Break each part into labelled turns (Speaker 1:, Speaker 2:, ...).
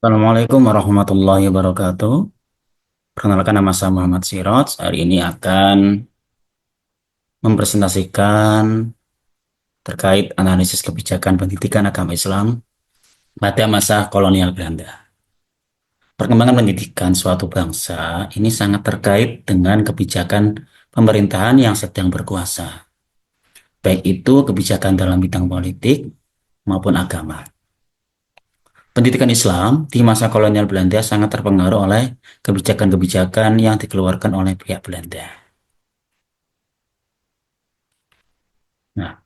Speaker 1: Assalamualaikum warahmatullahi wabarakatuh. Perkenalkan, nama saya Muhammad Siroj. Hari ini akan mempresentasikan terkait analisis kebijakan pendidikan agama Islam pada masa kolonial Belanda. Perkembangan pendidikan suatu bangsa ini sangat terkait dengan kebijakan pemerintahan yang sedang berkuasa, baik itu kebijakan dalam bidang politik maupun agama. Pendidikan Islam di masa kolonial Belanda sangat terpengaruh oleh kebijakan-kebijakan yang dikeluarkan oleh pihak Belanda. Nah,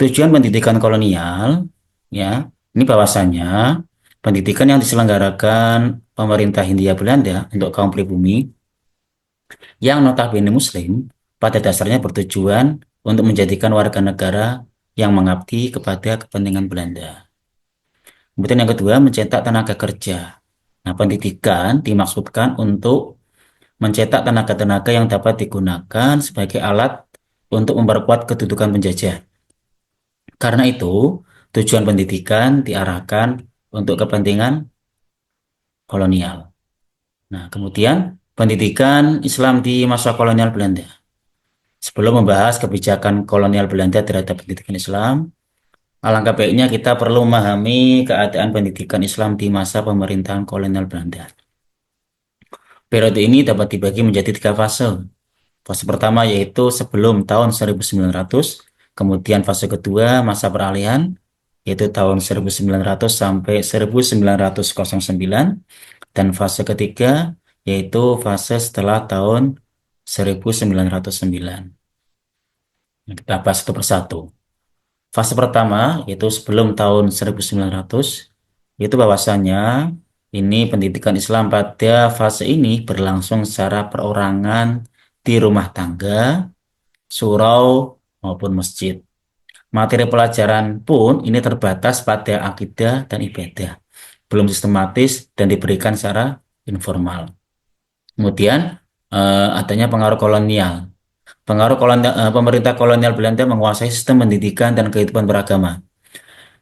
Speaker 1: tujuan pendidikan kolonial, ya, ini bahwasanya pendidikan yang diselenggarakan pemerintah Hindia Belanda untuk kaum pribumi yang notabene Muslim pada dasarnya bertujuan untuk menjadikan warga negara yang mengabdi kepada kepentingan Belanda. Kemudian yang kedua, mencetak tenaga kerja. Nah, pendidikan dimaksudkan untuk mencetak tenaga-tenaga yang dapat digunakan sebagai alat untuk memperkuat kedudukan penjajah. Karena itu, tujuan pendidikan diarahkan untuk kepentingan kolonial. Nah, kemudian pendidikan Islam di masa kolonial Belanda. Sebelum membahas kebijakan kolonial Belanda terhadap pendidikan Islam, alangkah baiknya kita perlu memahami keadaan pendidikan Islam di masa pemerintahan kolonial Belanda. Periode ini dapat dibagi menjadi tiga fase. Fase pertama yaitu sebelum tahun 1900, kemudian fase kedua masa peralihan, yaitu tahun 1900 sampai 1909, dan fase ketiga yaitu fase setelah tahun 1909. Kita bahas satu persatu. Fase pertama yaitu sebelum tahun 1900, itu bahwasanya ini pendidikan Islam pada fase ini berlangsung secara perorangan di rumah tangga, surau, maupun masjid. Materi pelajaran pun ini terbatas pada akidah dan ibadah, belum sistematis dan diberikan secara informal. Kemudian adanya pengaruh kolonial. Pemerintah kolonial Belanda menguasai sistem pendidikan dan kehidupan beragama,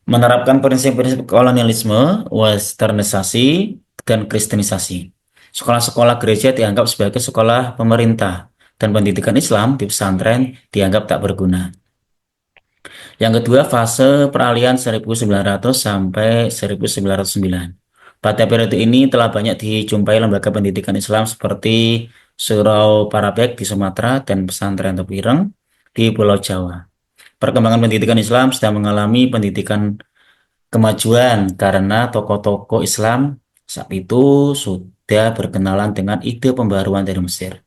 Speaker 1: menerapkan prinsip-prinsip kolonialisme, westernisasi, dan kristenisasi. Sekolah-sekolah gereja dianggap sebagai sekolah pemerintah, dan pendidikan Islam di pesantren dianggap tak berguna. Yang kedua, fase peralihan 1900 sampai 1909. Pada periode ini telah banyak dijumpai lembaga pendidikan Islam seperti Surau Parabek di Sumatera dan Pesantren Tepireng di Pulau Jawa. Perkembangan pendidikan Islam sedang mengalami pendidikan kemajuan karena tokoh-tokoh Islam saat itu sudah berkenalan dengan ide pembaruan dari Mesir.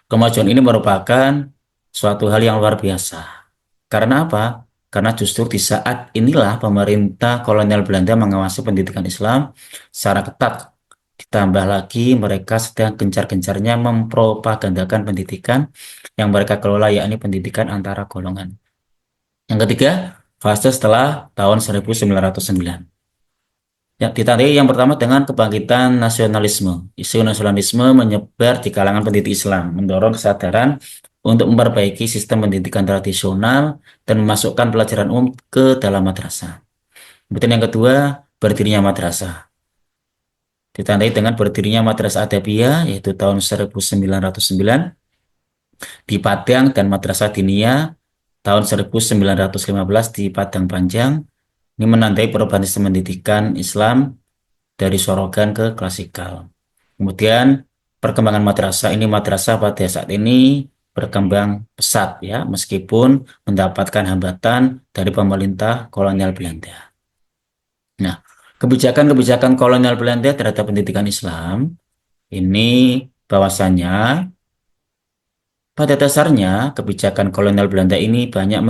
Speaker 1: Kemajuan ini merupakan suatu hal yang luar biasa. Karena apa? Karena justru di saat inilah pemerintah kolonial Belanda mengawasi pendidikan Islam secara ketat. Ditambah lagi mereka sedang gencar-gencarnya mempropagandakan pendidikan yang mereka kelola, yakni pendidikan antara golongan. Yang ketiga, fase setelah tahun 1909. Ya, ditandai yang pertama dengan kebangkitan nasionalisme. Isu nasionalisme menyebar di kalangan pendidik Islam, mendorong kesadaran untuk memperbaiki sistem pendidikan tradisional dan memasukkan pelajaran umum ke dalam madrasah. Kemudian yang kedua, berdirinya madrasah. Ditandai dengan berdirinya Madrasah Adabiyah, yaitu tahun 1909 di Padang, dan Madrasah Diniyah tahun 1915 di Padang Panjang. Ini menandai perubahan sistem pendidikan Islam dari sorogan ke klasikal. Kemudian perkembangan madrasah pada saat ini berkembang pesat, ya, meskipun mendapatkan hambatan dari pemerintah kolonial Belanda. Nah, kebijakan-kebijakan kolonial Belanda terhadap pendidikan Islam ini bahwasanya pada dasarnya kebijakan kolonial Belanda ini banyak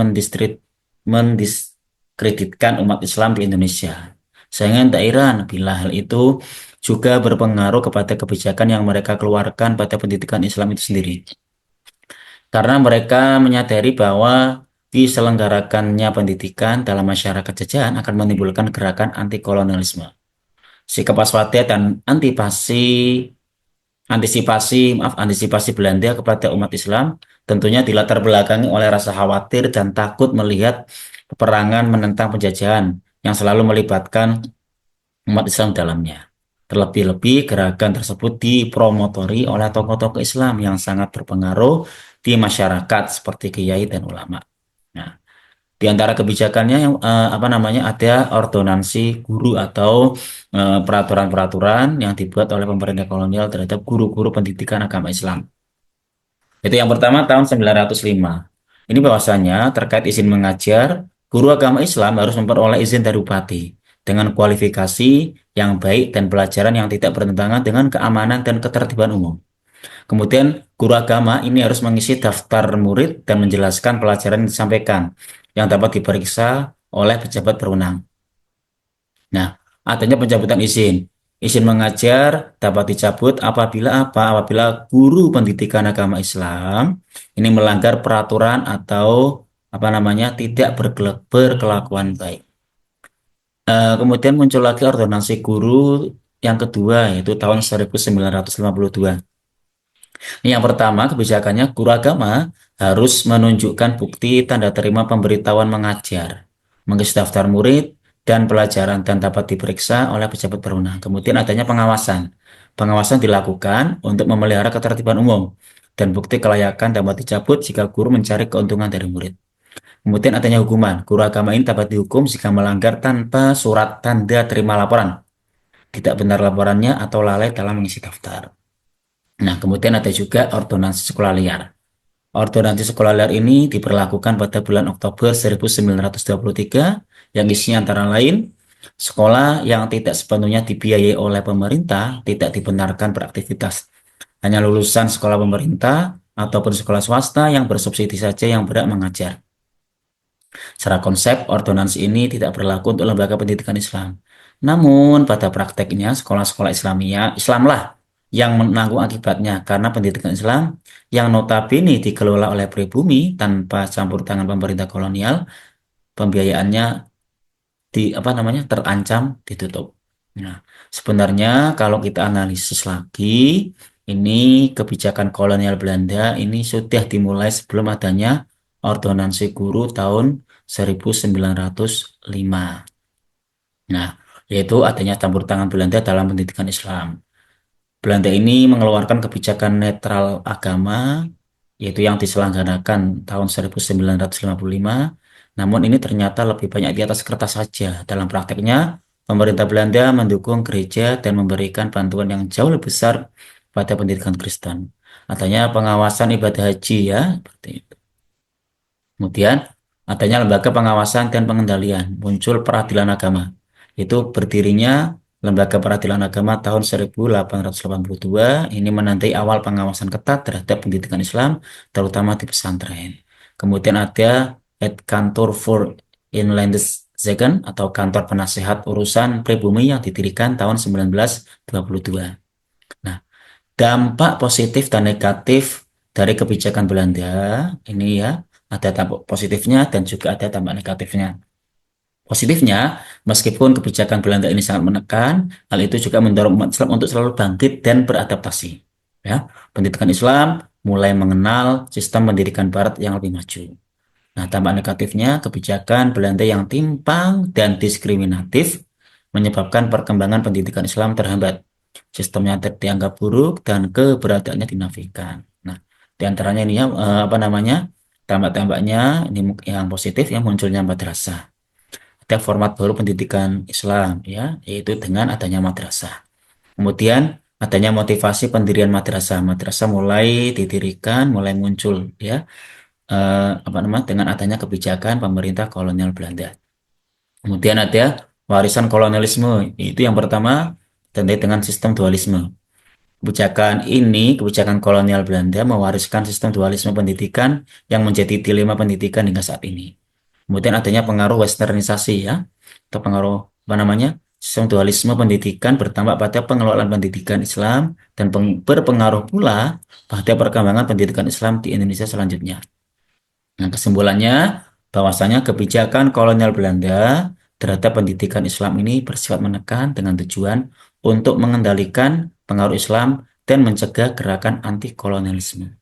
Speaker 1: mendiskreditkan umat Islam di Indonesia. Sehingga tak heran bila hal itu juga berpengaruh kepada kebijakan yang mereka keluarkan pada pendidikan Islam itu sendiri. Karena mereka menyadari bahwa diselenggarakannya pendidikan dalam masyarakat jajahan akan menimbulkan gerakan anti-kolonialisme. Sikap waspada dan antisipasi Belanda kepada umat Islam tentunya dilatar belakangi oleh rasa khawatir dan takut melihat peperangan menentang penjajahan yang selalu melibatkan umat Islam di dalamnya. Terlebih-lebih gerakan tersebut dipromotori oleh tokoh-tokoh Islam yang sangat berpengaruh di masyarakat seperti kiai dan ulama. Nah, di antara kebijakannya yang apa namanya ada ordonansi guru atau peraturan-peraturan yang dibuat oleh pemerintah kolonial terhadap guru-guru pendidikan agama Islam. Itu yang pertama tahun 905. Ini bahwasanya terkait izin mengajar, guru agama Islam harus memperoleh izin dari bupati dengan kualifikasi yang baik dan pelajaran yang tidak bertentangan dengan keamanan dan ketertiban umum. Kemudian guru agama ini harus mengisi daftar murid dan menjelaskan pelajaran yang disampaikan yang dapat diperiksa oleh pejabat berwenang. Nah, adanya pencabutan izin. Izin mengajar dapat dicabut apabila apa? Apabila guru pendidikan agama Islam ini melanggar peraturan atau apa namanya tidak berkelakuan baik. Kemudian muncul lagi ordonansi guru yang kedua yaitu tahun 1952. Yang pertama, kebijakannya guru agama harus menunjukkan bukti tanda terima pemberitahuan mengajar, mengisi daftar murid, dan pelajaran dan dapat diperiksa oleh pejabat berwenang. Kemudian adanya pengawasan. Pengawasan dilakukan untuk memelihara ketertiban umum dan bukti kelayakan dapat dicabut jika guru mencari keuntungan dari murid. Kemudian adanya hukuman. Guru agama ini dapat dihukum jika melanggar tanpa surat tanda terima laporan, tidak benar laporannya atau lalai dalam mengisi daftar. Nah, kemudian ada juga ordonansi sekolah liar. Ordonansi sekolah liar ini diberlakukan pada bulan Oktober 1923 yang isinya antara lain sekolah yang tidak sepenuhnya dibiayai oleh pemerintah tidak dibenarkan beraktivitas. Hanya lulusan sekolah pemerintah ataupun sekolah swasta yang bersubsidi saja yang berhak mengajar. Secara konsep, ordonansi ini tidak berlaku untuk lembaga pendidikan Islam. Namun, pada prakteknya, sekolah-sekolah Islamlah yang menanggung akibatnya karena pendidikan Islam yang notabene dikelola oleh pribumi tanpa campur tangan pemerintah kolonial, pembiayaannya apa namanya terancam ditutup. Nah, sebenarnya kalau kita analisis lagi, ini kebijakan kolonial Belanda ini sudah dimulai sebelum adanya ordonansi guru tahun 1905. Nah, yaitu adanya campur tangan Belanda dalam pendidikan Islam. Belanda ini mengeluarkan kebijakan netral agama, yaitu yang diselenggarakan tahun 1955. Namun ini ternyata lebih banyak di atas kertas saja. Dalam prakteknya, pemerintah Belanda mendukung gereja dan memberikan bantuan yang jauh lebih besar pada pendidikan Kristen. Adanya pengawasan ibadah haji ya, seperti itu. Kemudian adanya lembaga pengawasan dan pengendalian, muncul peradilan agama. Itu berdirinya Lembaga Peradilan Agama tahun 1882 ini menandai awal pengawasan ketat terhadap pendidikan Islam, terutama di pesantren. Kemudian ada Het Kantor voor Inlandzaken atau Kantor Penasehat Urusan Pribumi yang didirikan tahun 1922. Nah, dampak positif dan negatif dari kebijakan Belanda ini ya, ada dampak positifnya dan juga ada dampak negatifnya. Positifnya, meskipun kebijakan Belanda ini sangat menekan, hal itu juga mendorong umat Islam untuk selalu bangkit dan beradaptasi. Ya, pendidikan Islam mulai mengenal sistem pendidikan Barat yang lebih maju. Nah, dampak negatifnya, kebijakan Belanda yang timpang dan diskriminatif menyebabkan perkembangan pendidikan Islam terhambat. Sistemnya dianggap buruk dan keberadaannya dinafikan. Nah, di antaranya ini ya, apa namanya, dampak-dampaknya ini yang positif yang munculnya madrasah. Ada format baru pendidikan Islam ya, yaitu dengan adanya madrasah. Kemudian adanya motivasi pendirian madrasah. Madrasah mulai didirikan, mulai muncul ya, apa namanya dengan adanya kebijakan pemerintah kolonial Belanda. Kemudian ada warisan kolonialisme. Itu yang pertama terkait dengan sistem dualisme. Kebijakan kolonial Belanda mewariskan sistem dualisme pendidikan yang menjadi dilema pendidikan hingga saat ini. Kemudian adanya pengaruh westernisasi ya, atau pengaruh apa namanya sistem dualisme pendidikan bertambah pada pengelolaan pendidikan Islam dan berpengaruh pula pada perkembangan pendidikan Islam di Indonesia selanjutnya. Nah, kesimpulannya bahwasanya kebijakan kolonial Belanda terhadap pendidikan Islam ini bersifat menekan dengan tujuan untuk mengendalikan pengaruh Islam dan mencegah gerakan anti kolonialisme.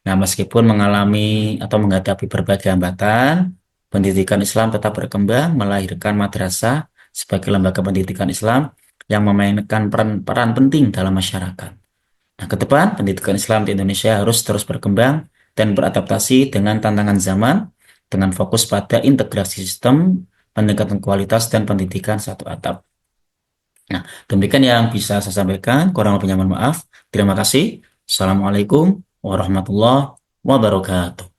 Speaker 1: Nah, meskipun mengalami atau menghadapi berbagai hambatan, pendidikan Islam tetap berkembang, melahirkan madrasah sebagai lembaga pendidikan Islam yang memainkan peran penting dalam masyarakat. Nah, ke depan pendidikan Islam di Indonesia harus terus berkembang dan beradaptasi dengan tantangan zaman dengan fokus pada integrasi sistem, peningkatan kualitas dan pendidikan satu atap. Nah, demikian yang bisa saya sampaikan. Kurang lebihnya mohon maaf. Terima kasih. Assalamualaikum warahmatullahi wabarakatuh.